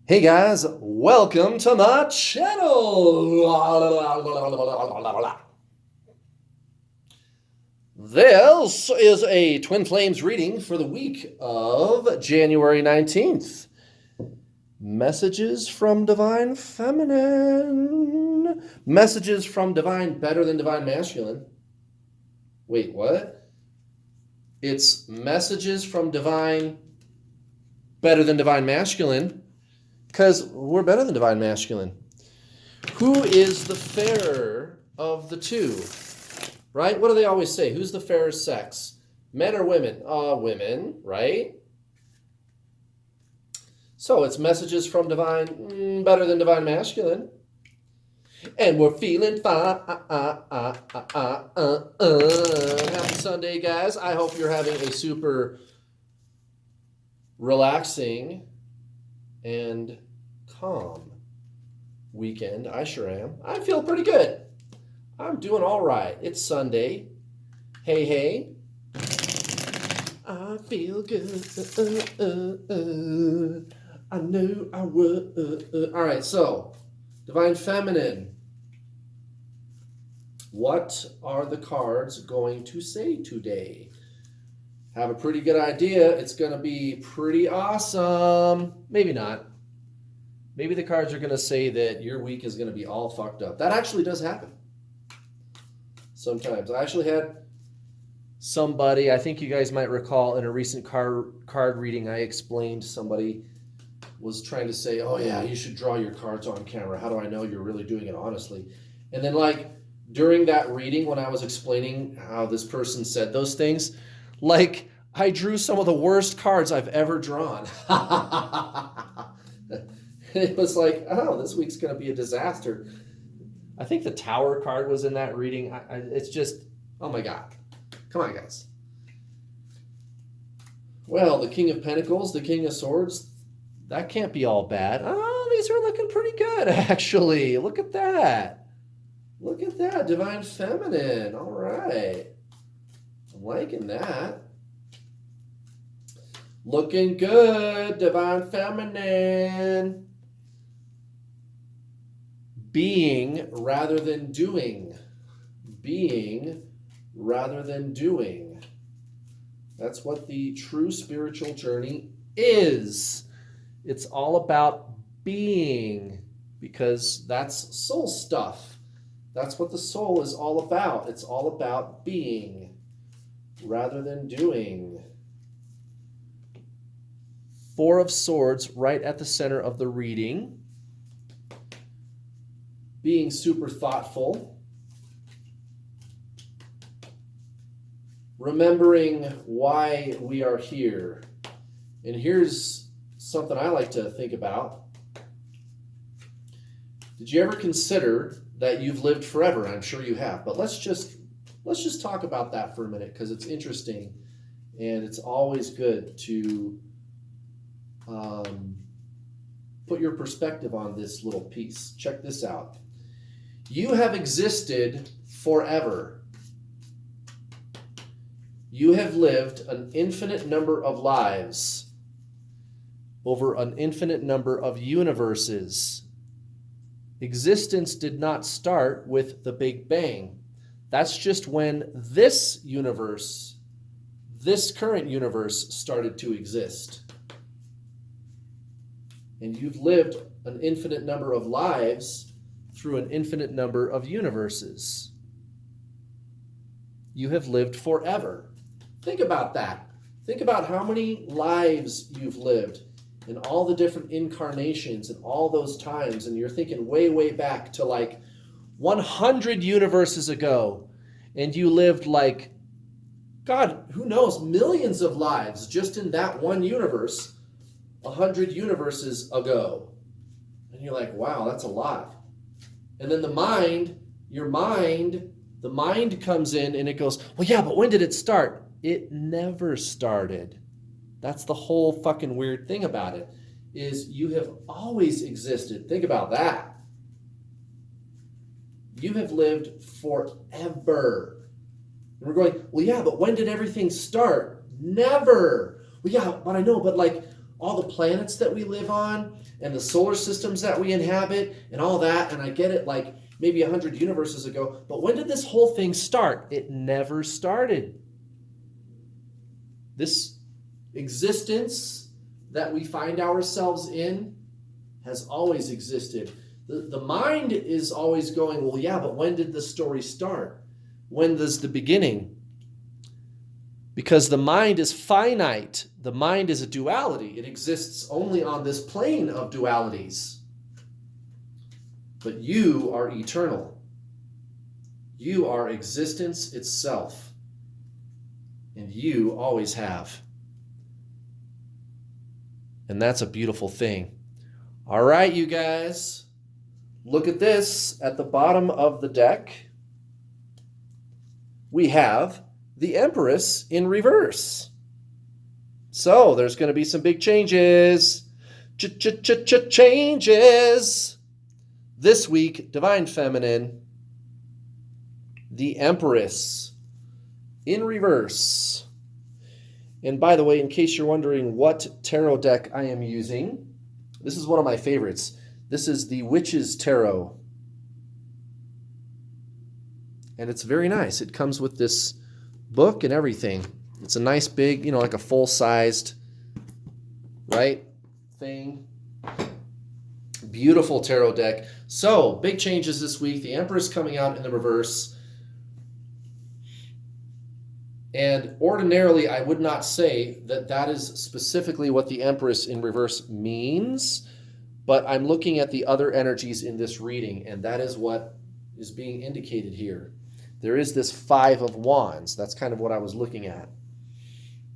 Hey guys, welcome to my channel. This is a Twin Flames reading for the week of January 19th. Messages from Divine Feminine. Messages from Divine Better Than Divine Masculine. Wait, what? It's messages from Divine Better Than Divine Masculine. Because we're better than Divine Masculine. Who is the fairer of the two? Right? What do they always say? Who's the fairer sex? Men or women? Women, right? So it's messages from Divine, better than Divine Masculine. And we're feeling fine. Happy Sunday, guys. I hope you're having a super relaxing and calm weekend. I sure am. I feel pretty good. I'm doing all right. It's Sunday. Hey, hey. I feel good. I knew I would. All right, so Divine Feminine. What are the cards going to say today? Have a pretty good idea. It's going to be pretty awesome. Maybe not. Maybe the cards are going to say that your week is going to be all fucked up. That actually does happen sometimes. I actually had somebody, I think you guys might recall in a recent card reading, I explained somebody was trying to say, oh yeah, you should draw your cards on camera. How do I know you're really doing it honestly? And then like during that reading when I was explaining how this person said those things, like I drew some of the worst cards I've ever drawn. It was like, oh, this week's going to be a disaster. I think the Tower card was in that reading. It's just, oh my God. Come on, guys. Well, the King of Pentacles, the King of Swords, that can't be all bad. Oh, these are looking pretty good, actually. Look at that. Look at that. Divine Feminine. All right. I'm liking that. Looking good, Divine Feminine. Being rather than doing. Being rather than doing. That's what the true spiritual journey is. It's all about being, because that's soul stuff. That's what the soul is all about. It's all about being rather than doing. Four of Swords right at the center of the reading. Being super thoughtful. Remembering why we are here. And here's something I like to think about. Did you ever consider that you've lived forever? I'm sure you have, but let's just talk about that for a minute, because it's interesting and it's always good to put your perspective on this little piece. Check this out. You have existed forever. You have lived an infinite number of lives over an infinite number of universes. Existence did not start with the Big Bang. That's just when this universe, this current universe, started to exist. And you've lived an infinite number of lives through an infinite number of universes. You have lived forever. Think about that. Think about how many lives you've lived and all the different incarnations and all those times. And you're thinking way, way back to like 100 universes ago. And you lived like, God, who knows, millions of lives just in that one universe, 100 universes ago. And you're like, wow, that's a lot. And then the mind comes in and it goes, well, yeah, but when did it start? It never started. That's the whole fucking weird thing about it, is you have always existed. Think about that. You have lived forever. And we're going, well, yeah, but when did everything start? Never. Well, yeah, but I know, but like all the planets that we live on and the solar systems that we inhabit and all that, and I get it like maybe 100 universes ago, but when did this whole thing start? It never started. This existence that we find ourselves in has always existed. The mind is always going, well, yeah, but when did the story start? When does the beginning? Because the mind is finite. The mind is a duality. It exists only on this plane of dualities. But you are eternal. You are existence itself. And you always have. And that's a beautiful thing. All right, you guys. Look at this. At the bottom of the deck, we have the Empress in reverse. So there's going to be some big changes. Changes. This week, Divine Feminine, the Empress in reverse. And by the way, in case you're wondering what tarot deck I am using, this is one of my favorites. This is the Witch's Tarot. And it's very nice. It comes with this book and everything. It's a nice big, like a full-sized, right, thing. Beautiful tarot deck. So, big changes this week. The Empress coming out in the reverse. And ordinarily, I would not say that that is specifically what the Empress in reverse means, but I'm looking at the other energies in this reading, and that is what is being indicated here. There is this Five of Wands. That's kind of what I was looking at.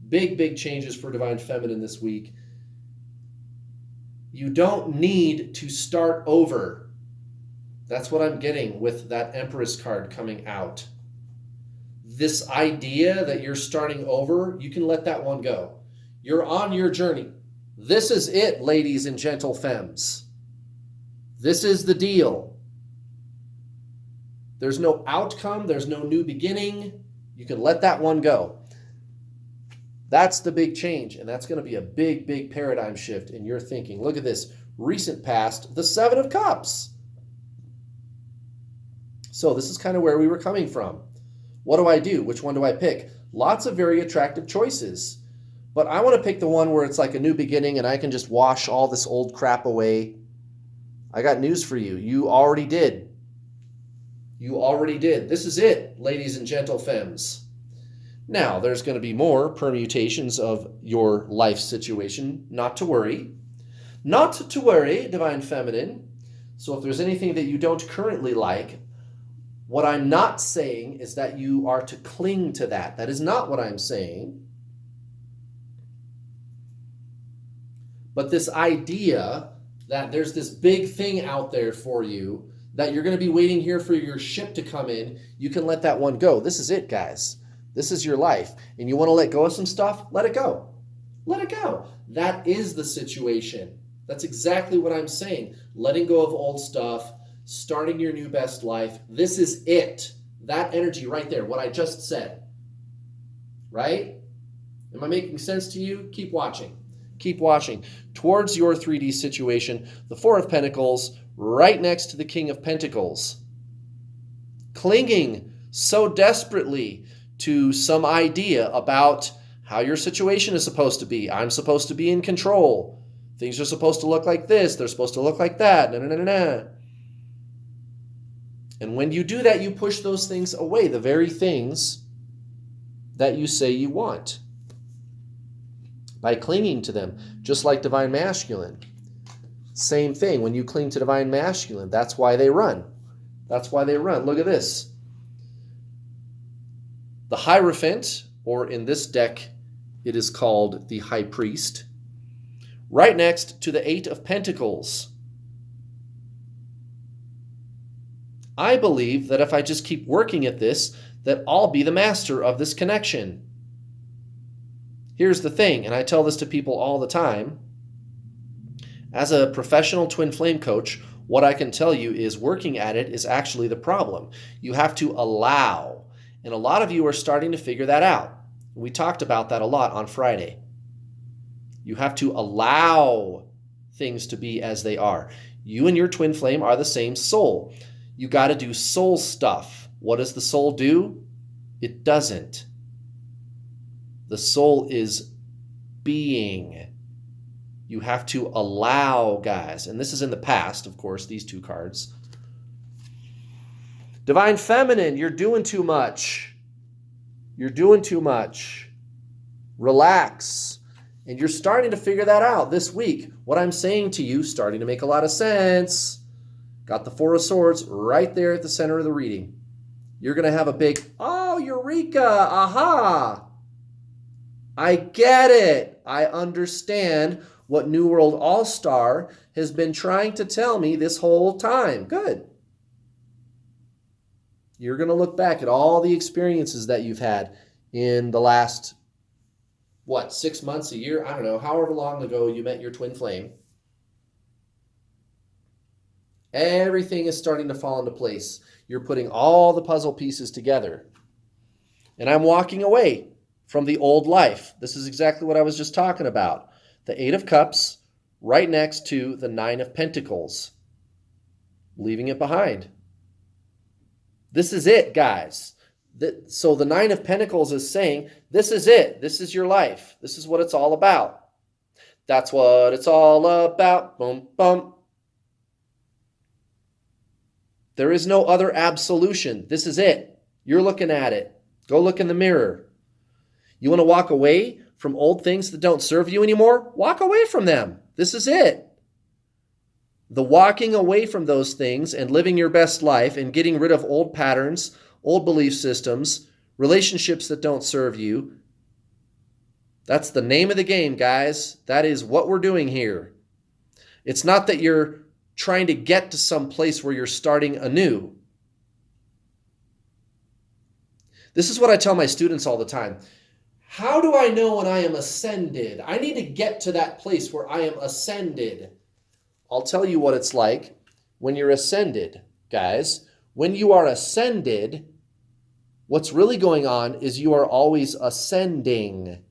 Big changes for Divine Feminine this week. You don't need to start over. That's what I'm getting with that Empress card coming out. This idea that you're starting over, you can let that one go. You're on your journey. This is it, ladies and gentle femmes. This is the deal. There's no outcome. There's no new beginning. You can let that one go. That's the big change, and that's going to be a big paradigm shift in your thinking. Look at this. Recent past, the Seven of Cups. So this is kind of where we were coming from. What do I do? Which one do I pick? Lots of very attractive choices. But I want to pick the one where it's like a new beginning and I can just wash all this old crap away. I got news for you. You already did. You already did. This is it, ladies and gentle femmes. Now, there's going to be more permutations of your life situation. Not to worry. Not to worry, Divine Feminine. So if there's anything that you don't currently like, what I'm not saying is that you are to cling to that. That is not what I'm saying. But this idea that there's this big thing out there for you, that you're going to be waiting here for your ship to come in, you can let that one go. This is it, guys. This is your life. And you want to let go of some stuff? Let it go. Let it go. That is the situation. That's exactly what I'm saying. Letting go of old stuff, starting your new best life. This is it. That energy right there, what I just said. Right? Am I making sense to you? Keep watching. Keep watching. Towards your 3D situation, the Four of Pentacles, right next to the King of Pentacles. Clinging so desperately to some idea about how your situation is supposed to be. I'm supposed to be in control. Things are supposed to look like this. They're supposed to look like that. And when you do that, you push those things away, the very things that you say you want, by clinging to them, just like Divine Masculine. Same thing, when you cling to Divine Masculine, that's why they run. That's why they run. Look at this. The Hierophant, or in this deck, it is called the High Priest, right next to the Eight of Pentacles. I believe that if I just keep working at this, that I'll be the master of this connection. Here's the thing, and I tell this to people all the time. As a professional twin flame coach, what I can tell you is working at it is actually the problem. You have to allow, and a lot of you are starting to figure that out. We talked about that a lot on Friday. You have to allow things to be as they are. You and your twin flame are the same soul. You got to do soul stuff. What does the soul do? It doesn't. The soul is being. You have to allow, guys. And this is in the past, of course, these two cards. Divine Feminine, you're doing too much. You're doing too much. Relax. And you're starting to figure that out this week. What I'm saying to you starting to make a lot of sense. Got the Four of Swords right there at the center of the reading. You're going to have a big, oh, eureka, aha. I get it. I understand what New World All-Star has been trying to tell me this whole time. Good. You're going to look back at all the experiences that you've had in the last, 6 months, a year? I don't know, however long ago you met your twin flame. Everything is starting to fall into place. You're putting all the puzzle pieces together. And I'm walking away from the old life. This is exactly what I was just talking about. The Eight of Cups right next to the Nine of Pentacles. Leaving it behind. This is it, guys. So the Nine of Pentacles is saying, this is it. This is your life. This is what it's all about. That's what it's all about. Boom, boom. There is no other absolution. This is it. You're looking at it. Go look in the mirror. You want to walk away from old things that don't serve you anymore? Walk away from them. This is it. The walking away from those things and living your best life and getting rid of old patterns, old belief systems, relationships that don't serve you. That's the name of the game, guys. That is what we're doing here. It's not that you're trying to get to some place where you're starting anew. This is what I tell my students all the time. How do I know when I am ascended? I need to get to that place where I am ascended. I'll tell you what it's like when you're ascended, guys. When you are ascended, what's really going on is you are always ascending.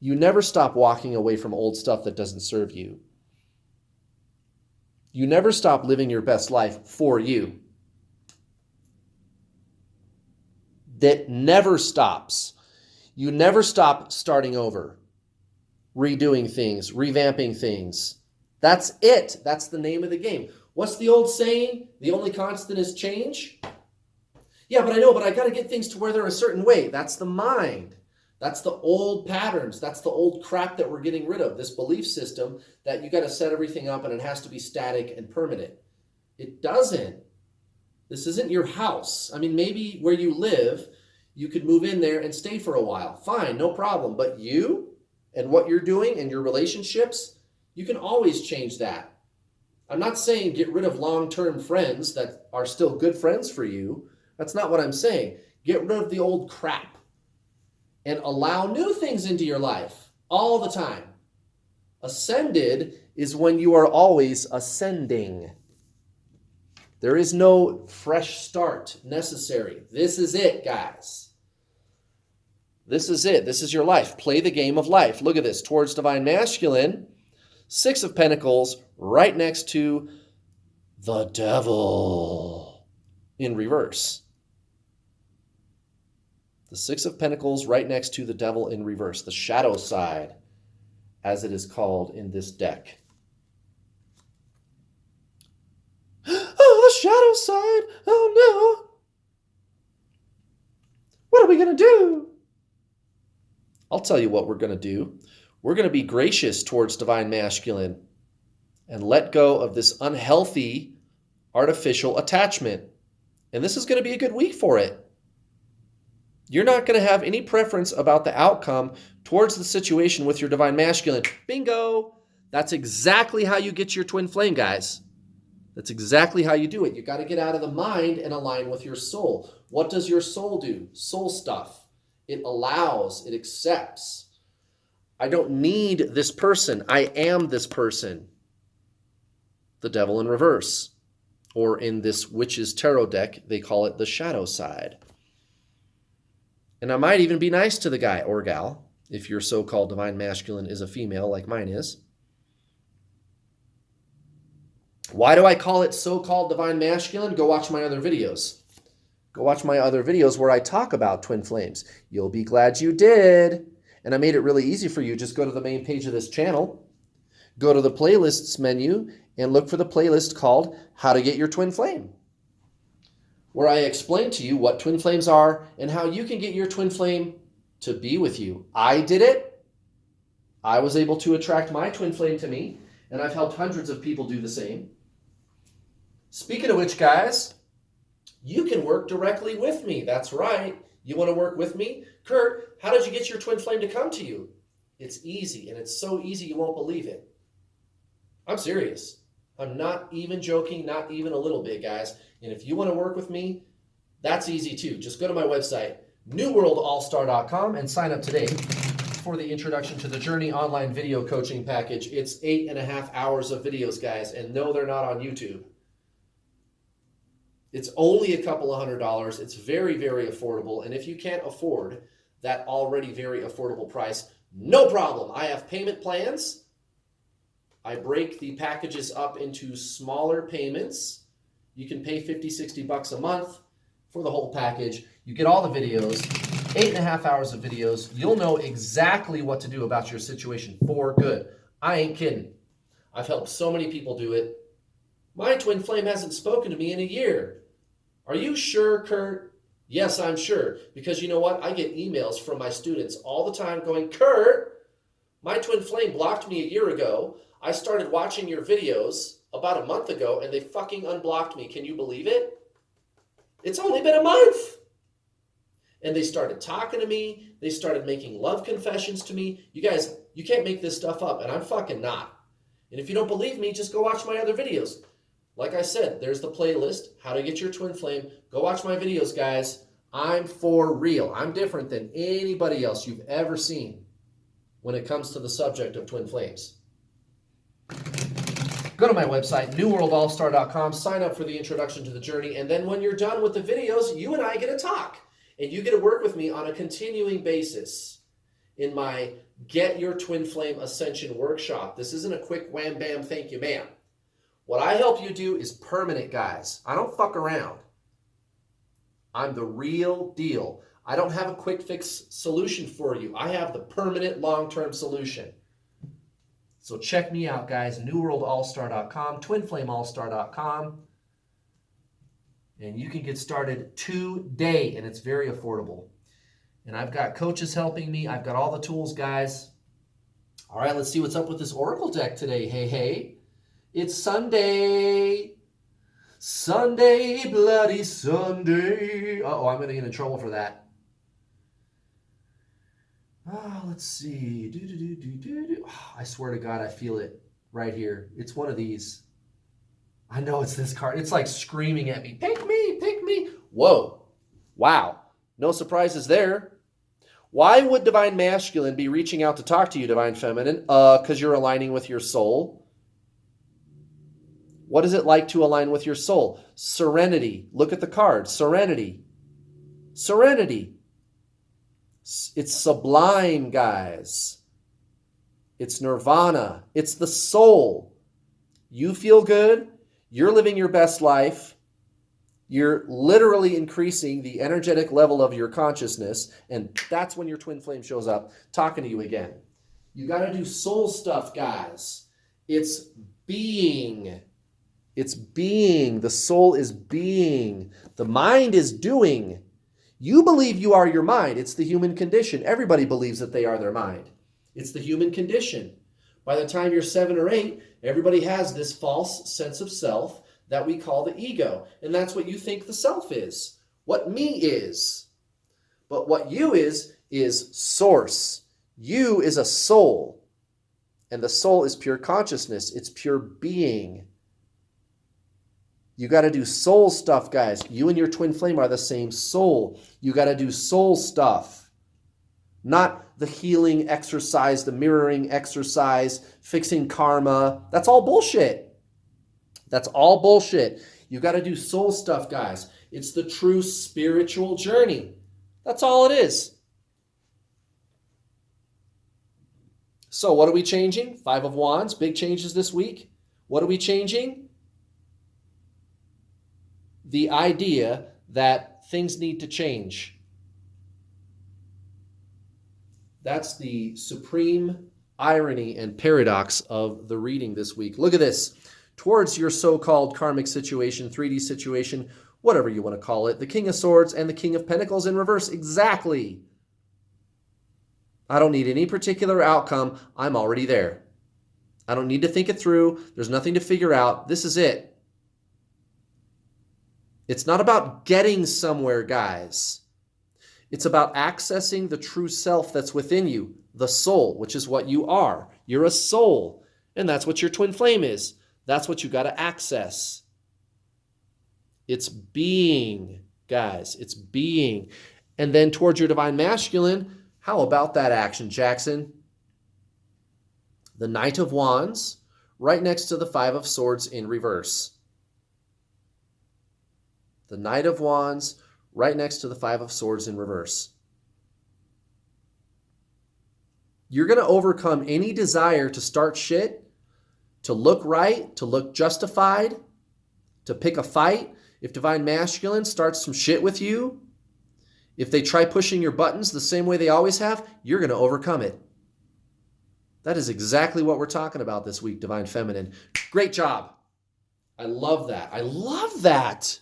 You never stop walking away from old stuff that doesn't serve you. You never stop living your best life for you. That never stops. You never stop starting over, redoing things, revamping things. That's it. That's the name of the game. What's the old saying? The only constant is change? Yeah, but I got to get things to where they're a certain way. That's the mind. That's the old patterns. That's the old crap that we're getting rid of. This belief system that you got to set everything up and it has to be static and permanent. It doesn't. This isn't your house. I mean, maybe where you live, you could move in there and stay for a while. Fine, no problem. But you and what you're doing and your relationships, you can always change that. I'm not saying get rid of long-term friends that are still good friends for you. That's not what I'm saying. Get rid of the old crap and allow new things into your life all the time. Ascended is when you are always ascending. There is no fresh start necessary. This is it, guys. This is it. This is your life. Play the game of life. Look at this. Towards Divine Masculine, Six of Pentacles right next to the Devil in reverse. The Six of Pentacles right next to the Devil in reverse. The shadow side, as it is called in this deck. Oh, the shadow side. Oh, no. What are we going to do? I'll tell you what we're going to do. We're going to be gracious towards Divine Masculine and let go of this unhealthy, artificial attachment. And this is going to be a good week for it. You're not going to have any preference about the outcome towards the situation with your Divine Masculine. Bingo! That's exactly how you get your twin flame, guys. That's exactly how you do it. You got to get out of the mind and align with your soul. What does your soul do? Soul stuff. It allows, it accepts. I don't need this person. I am this person. The Devil in reverse. Or in this Witch's Tarot deck, they call it the shadow side. And I might even be nice to the guy or gal. if your so-called divine masculine is a female like mine is. Why do I call it so-called divine masculine? Go watch my other videos. Go watch my other videos where I talk about twin flames. You'll be glad you did. And I made it really easy for you. Just go to the main page of this channel, go to the playlists menu, and look for the playlist called How to Get Your Twin Flame, where I explain to you what twin flames are and how you can get your twin flame to be with you. I did it. I was able to attract my twin flame to me, and I've helped hundreds of people do the same. Speaking of which, guys, you can work directly with me. That's right. You want to work with me? Kurt, how did you get your twin flame to come to you? It's easy, and it's so easy you won't believe it. I'm serious. I'm not even joking, not even a little bit, guys. And if you want to work with me, that's easy too. Just go to my website, newworldallstar.com, and sign up today for the Introduction to the Journey online video coaching package. It's 8.5 hours of videos, guys, and no, they're not on YouTube. It's only a couple of $100. It's very, very affordable. And if you can't afford that already very affordable price, no problem. I have payment plans. I break the packages up into smaller payments. You can pay $50-$60 a month for the whole package. You get all the videos, 8.5 hours of videos. You'll know exactly what to do about your situation for good. I ain't kidding. I've helped so many people do it. My twin flame hasn't spoken to me in a year. Are you sure, Kurt? Yes, I'm sure. Because you know what? I get emails from my students all the time going, Kurt, my twin flame blocked me a year ago. I started watching your videos about a month ago and they fucking unblocked me. Can you believe it? It's only been a month. And they started talking to me. They started making love confessions to me. You guys, you can't make this stuff up, and I'm fucking not. And if you don't believe me, just go watch my other videos. Like I said, there's the playlist, How to Get Your Twin Flame. Go watch my videos, guys. I'm for real. I'm different than anybody else you've ever seen when it comes to the subject of twin flames. Go to my website, newworldallstar.com, sign up for the Introduction to the Journey, and then when you're done with the videos, you and I get to talk. And you get to work with me on a continuing basis in my Get Your Twin Flame Ascension workshop. This isn't a quick wham, bam, thank you, ma'am. What I help you do is permanent, guys. I don't fuck around. I'm the real deal. I don't have a quick fix solution for you. I have the permanent long-term solution. So check me out, guys. newworldallstar.com, twinflameallstar.com. And you can get started today, and it's very affordable. And I've got coaches helping me. I've got all the tools, guys. All right, let's see what's up with this Oracle deck today. Hey, hey. It's Sunday. Sunday, bloody Sunday. Uh-oh, I'm going to get in trouble for that. Oh, let's see. Oh, I swear to God, I feel it right here. It's one of these. I know it's this card. It's like screaming at me, pick me, pick me. Whoa. Wow. No surprises there. Why would Divine Masculine be reaching out to talk to you, Divine Feminine? Because you're aligning with your soul. What is it like to align with your soul? Serenity. Look at the card. Serenity. Serenity. It's sublime, guys. It's nirvana. It's the soul. You feel good. You're living your best life. You're literally increasing the energetic level of your consciousness, and that's when your twin flame shows up talking to you again. You got to do soul stuff, guys. It's being. It's being. The soul is being. The mind is doing. You believe you are your mind. It's the human condition. Everybody believes that they are their mind. It's the human condition. By the time you're 7 or 8, everybody has this false sense of self that we call the ego. And that's what you think the self is. What me is. But what you is source. You is a soul. And the soul is pure consciousness. It's pure being. You got to do soul stuff, guys. You and your twin flame are the same soul. You got to do soul stuff. Not the healing exercise, the mirroring exercise, fixing karma. That's all bullshit. That's all bullshit. You got to do soul stuff, guys. It's the true spiritual journey. That's all it is. So what are we changing? Five of Wands, big changes this week. What are we changing? The idea that things need to change. That's the supreme irony and paradox of the reading this week. Look at this. Towards your so-called karmic situation, 3D situation, whatever you want to call it, the King of Swords and the King of Pentacles in reverse. Exactly. I don't need any particular outcome. I'm already there. I don't need to think it through. There's nothing to figure out. This is it. It's not about getting somewhere, guys. It's about accessing the true self that's within you, the soul, which is what you are. You're a soul, and that's what your twin flame is. That's what you got to access. It's being, guys. It's being. And then towards your divine masculine, how about that action, Jackson? The Knight of Wands, right next to the Five of Swords in reverse. The Knight of Wands, right next to the Five of Swords in reverse. You're going to overcome any desire to start shit, to look right, to look justified, to pick a fight. If divine masculine starts some shit with you, if they try pushing your buttons the same way they always have, you're going to overcome it. That is exactly what we're talking about this week, divine feminine. Great job. I love that. I love that.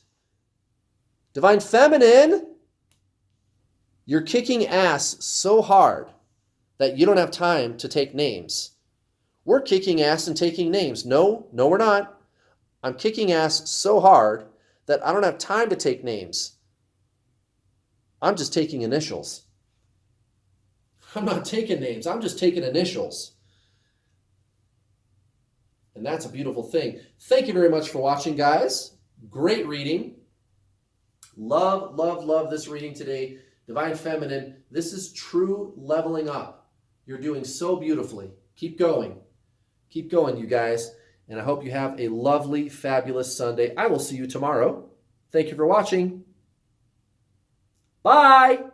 Divine feminine, you're kicking ass so hard that you don't have time to take names. We're kicking ass and taking names. No, we're not. I'm kicking ass so hard that I don't have time to take names. I'm just taking initials. I'm not taking names. I'm just taking initials. And that's a beautiful thing. Thank you very much for watching, guys. Great reading. Love, love, love this reading today. Divine Feminine, this is true leveling up. You're doing so beautifully. Keep going. Keep going, you guys. And I hope you have a lovely, fabulous Sunday. I will see you tomorrow. Thank you for watching. Bye.